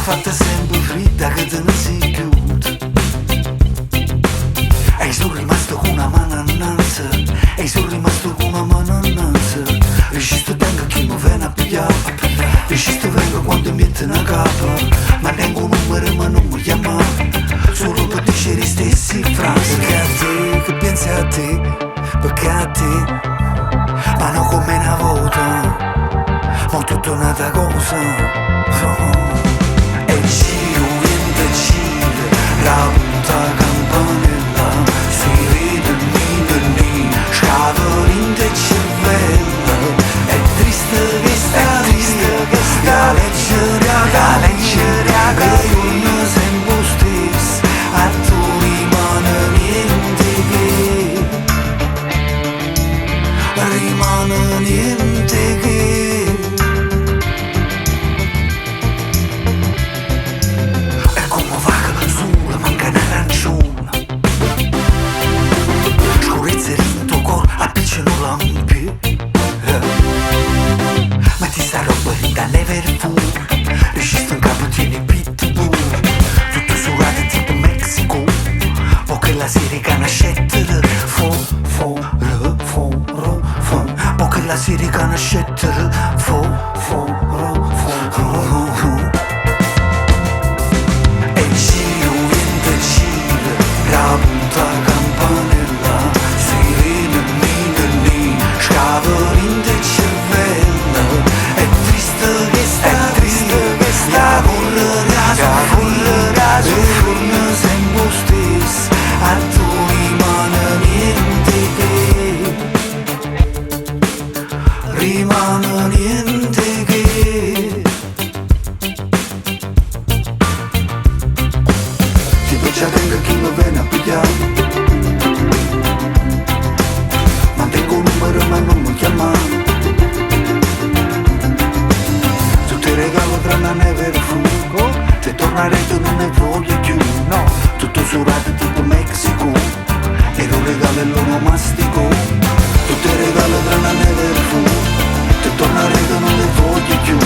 fatta sempre fritta che te ne sei chiuso. E sono rimasto con una mano innanzi, e sono rimasto con una mano innanzi. E ci sto tengo chi mi viene a pigliare, e ci sto vengo quando mi mette una capa. Ma tengo un numero ma non mi chiama, solo per dire le stesse frasi. Perché a te, che pensi a te, perché a te, ma non come una volta, ma tutto un'altra cosa. E giro in decine, la punta campanella, si vede lì, scava in de cervello. È triste che sta la leggera che io non sento stesso, a tu rimane niente che, rimane niente che. E come va che sulla manca un'arancione, scurezza in tuo cuore appicciano lampi. Ma ti sta roba da neve fuori, registro in capo tieni pitbull, tutto surato tipo Mexico, po' che la sirica nascette po' che la sirica nascette e giro in decine, la punta campanella, si vede lì, scava in de cervello. È triste che sta correrà su forno sempre stesso, a tu rimane niente che, rimane niente che. Tipo già tengo chi mi viene a pigliare, mantengo un numero ma non mi chiamare. Regalo tra la neve e il fuoco, se tornare tu non ne voglio più, no. Tutto surato tipo Mexico, e lo regalo e lo mastico. Tutte regalo tra la neve e il fuoco, se tornare tu non ne voglio più.